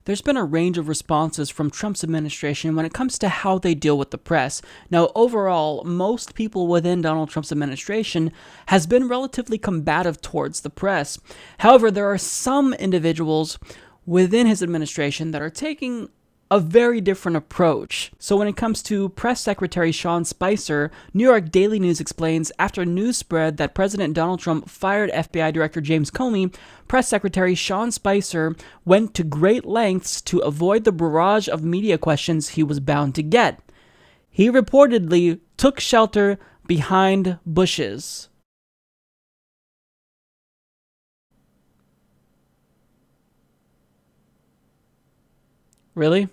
There's been a range of responses from Trump's administration when it comes to how they deal with the press. Now, overall, most people within Donald Trump's administration has been relatively combative towards the press. However, there are some individuals within his administration that are taking a very different approach. So when it comes to Press Secretary Sean Spicer, New York Daily News explains, after news spread that President Donald Trump fired FBI Director James Comey, Press Secretary Sean Spicer went to great lengths to avoid the barrage of media questions he was bound to get. He reportedly took shelter behind bushes. Really?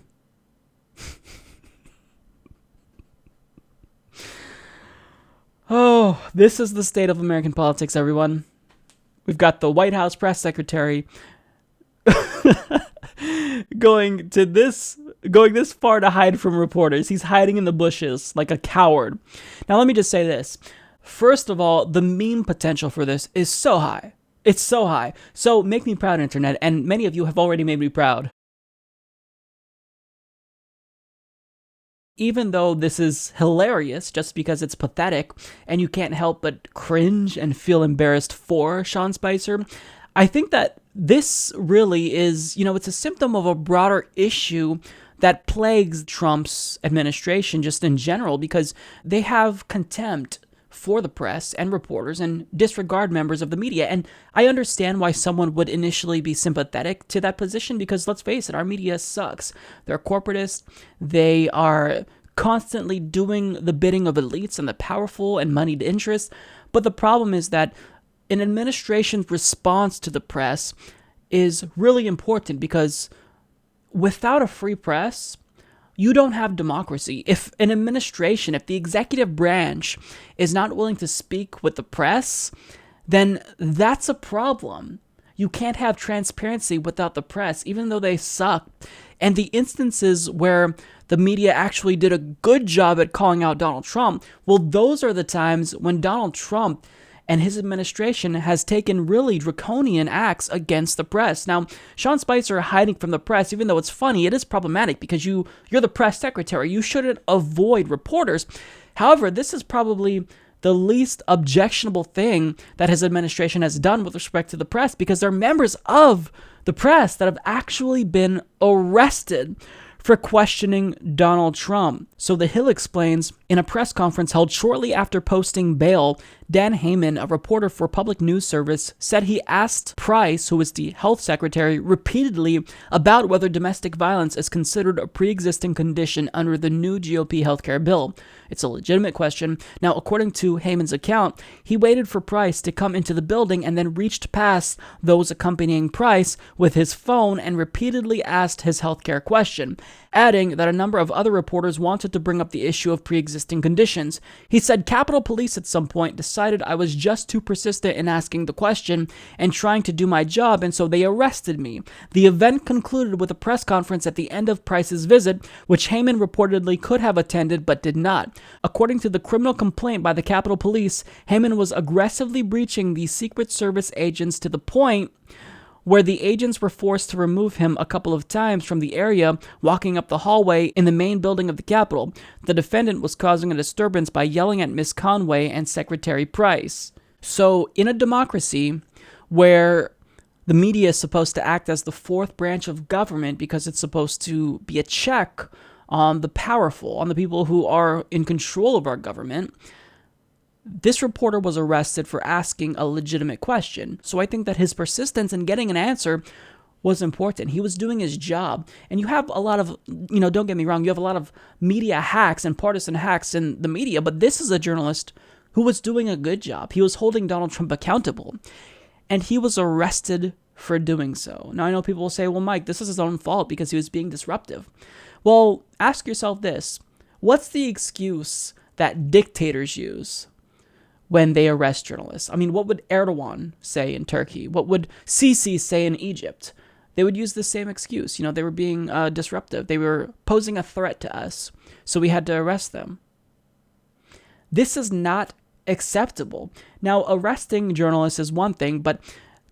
Oh, this is the state of American politics, everyone. We've got the White House press secretary going this far to hide from reporters. He's hiding in the bushes like a coward. Now, let me just say this. First of all, the meme potential for this is so high. It's so high. So make me proud, Internet, and many of you have already made me proud. Even though this is hilarious just because it's pathetic and you can't help but cringe and feel embarrassed for Sean Spicer, I think that this really is, it's a symptom of a broader issue that plagues Trump's administration just in general, because they have contempt for the press and reporters and disregard members of the media. And I understand why someone would initially be sympathetic to that position, because let's face it, our media sucks. They're corporatist. They are constantly doing the bidding of elites and the powerful and moneyed interests. But the problem is that an administration's response to the press is really important, because without a free press, you don't have democracy. If an administration, if the executive branch is not willing to speak with the press, then that's a problem. You can't have transparency without the press, even though they suck. And the instances where the media actually did a good job at calling out Donald Trump, well, those are the times when Donald Trump and his administration has taken really draconian acts against the press. Now, Sean Spicer hiding from the press, even though it's funny, it is problematic because you're the press secretary. You shouldn't avoid reporters. However, this is probably the least objectionable thing that his administration has done with respect to the press, because they're members of the press that have actually been arrested for questioning Donald Trump. So The Hill explains, in a press conference held shortly after posting bail, Dan Heyman, a reporter for Public News Service, said he asked Price, who is the health secretary, repeatedly about whether domestic violence is considered a pre-existing condition under the new GOP healthcare bill. It's a legitimate question. Now, according to Heyman's account, he waited for Price to come into the building and then reached past those accompanying Price with his phone and repeatedly asked his healthcare question, adding that a number of other reporters wanted to bring up the issue of pre-existing conditions. He said Capitol Police at some point decided I was just too persistent in asking the question and trying to do my job, and so they arrested me. The event concluded with a press conference at the end of Price's visit, which Heyman reportedly could have attended but did not. According to the criminal complaint by the Capitol Police, Heyman was aggressively breaching the Secret Service agents to the point where the agents were forced to remove him a couple of times from the area, walking up the hallway in the main building of the Capitol. The defendant was causing a disturbance by yelling at Miss Conway and Secretary Price. So, in a democracy where the media is supposed to act as the fourth branch of government because it's supposed to be a check on the powerful, on the people who are in control of our government, this reporter was arrested for asking a legitimate question. So I think that his persistence in getting an answer was important. He was doing his job. And you have a lot of, don't get me wrong, you have a lot of media hacks and partisan hacks in the media, but this is a journalist who was doing a good job. He was holding Donald Trump accountable, and he was arrested for doing so. Now, I know people will say, well, Mike, this is his own fault because he was being disruptive. Well, ask yourself this. What's the excuse that dictators use when they arrest journalists? I mean, what would Erdogan say in Turkey? What would Sisi say in Egypt? They would use the same excuse. They were being disruptive. They were posing a threat to us, so we had to arrest them. This is not acceptable. Now, arresting journalists is one thing, but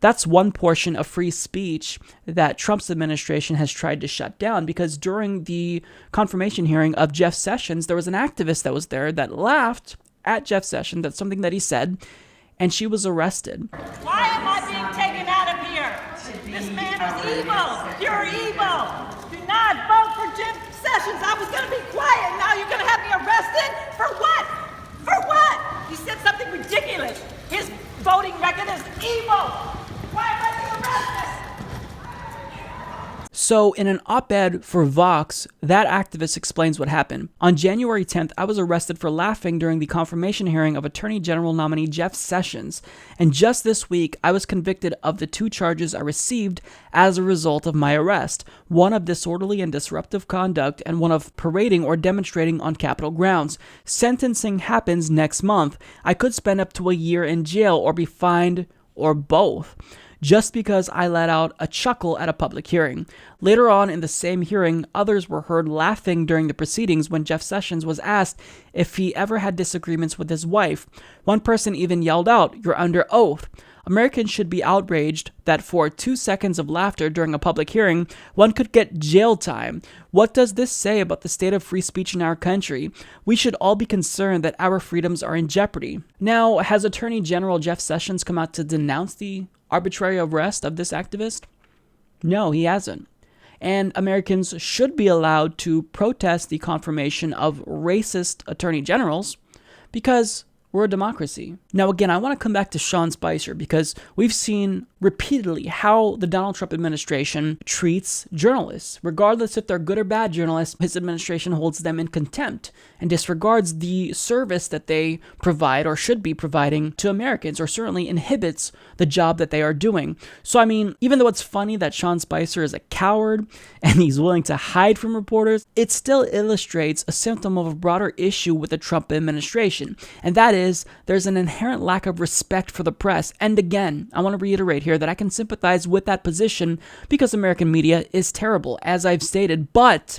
That's one portion of free speech that Trump's administration has tried to shut down, because during the confirmation hearing of Jeff Sessions, there was an activist that was there that laughed at Jeff Sessions. That's something that he said, and she was arrested. Why am I being taken out of here? This man is evil. You're evil. Do not vote for Jeff Sessions. I was going to be quiet. Now you're going to have me arrested? For what? For what? He said something ridiculous. His voting record is evil. Why am I being arrested? So in an op-ed for Vox, that activist explains what happened. On January 10th, I was arrested for laughing during the confirmation hearing of Attorney General nominee Jeff Sessions. And just this week, I was convicted of the 2 charges I received as a result of my arrest. One of disorderly and disruptive conduct, and one of parading or demonstrating on Capitol grounds. Sentencing happens next month. I could spend up to a year in jail or be fined, or both, just because I let out a chuckle at a public hearing. Later on in the same hearing, others were heard laughing during the proceedings when Jeff Sessions was asked if he ever had disagreements with his wife. One person even yelled out, "You're under oath." Americans should be outraged that for 2 seconds of laughter during a public hearing, one could get jail time. What does this say about the state of free speech in our country? We should all be concerned that our freedoms are in jeopardy. Now, has Attorney General Jeff Sessions come out to denounce the arbitrary arrest of this activist? No, he hasn't. And Americans should be allowed to protest the confirmation of racist attorney generals because we're a democracy. Now, again, I want to come back to Sean Spicer because we've seen repeatedly how the Donald Trump administration treats journalists. Regardless if they're good or bad journalists, his administration holds them in contempt and disregards the service that they provide or should be providing to Americans, or certainly inhibits the job that they are doing. So, I mean, even though it's funny that Sean Spicer is a coward and he's willing to hide from reporters, it still illustrates a symptom of a broader issue with the Trump administration. And that is, there's an inherent lack of respect for the press. And again, I want to reiterate here that I can sympathize with that position because American media is terrible, as I've stated. But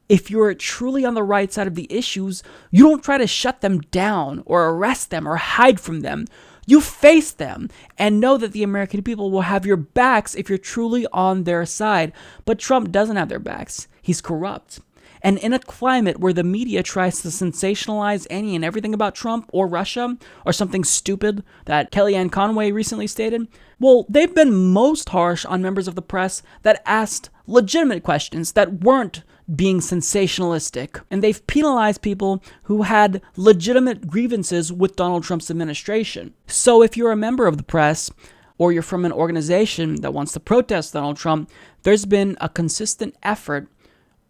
if you're truly on the right side of the issues, you don't try to shut them down or arrest them or hide from them. You face them and know that the American people will have your backs if you're truly on their side. But Trump doesn't have their backs. He's corrupt. And in a climate where the media tries to sensationalize any and everything about Trump or Russia or something stupid that Kellyanne Conway recently stated, well, they've been most harsh on members of the press that asked legitimate questions that weren't being sensationalistic. And they've penalized people who had legitimate grievances with Donald Trump's administration. So if you're a member of the press, or you're from an organization that wants to protest Donald Trump, there's been a consistent effort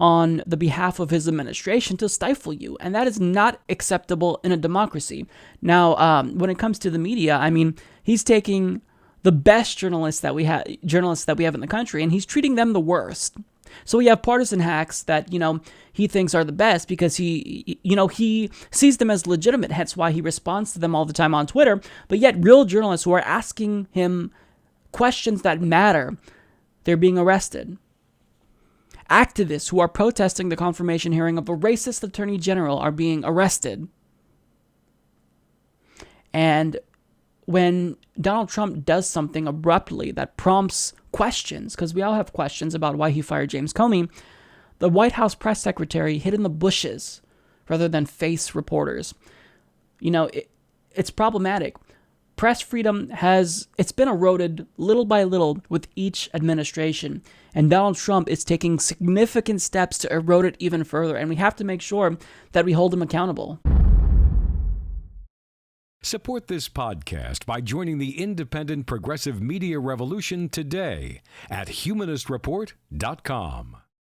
on the behalf of his administration to stifle you. And that is not acceptable in a democracy. Now, when it comes to the media, I mean, he's taking the best journalists that we have in the country, and he's treating them the worst. So we have partisan hacks that, he thinks are the best because he sees them as legitimate, hence why he responds to them all the time on Twitter. But yet real journalists who are asking him questions that matter, they're being arrested. Activists who are protesting the confirmation hearing of a racist attorney general are being arrested. And when Donald Trump does something abruptly that prompts questions, because we all have questions about why he fired James Comey, the White House press secretary hid in the bushes rather than face reporters. It's problematic. Press freedom it's been eroded little by little with each administration. And Donald Trump is taking significant steps to erode it even further. And we have to make sure that we hold him accountable. Support this podcast by joining the independent progressive media revolution today at humanistreport.com.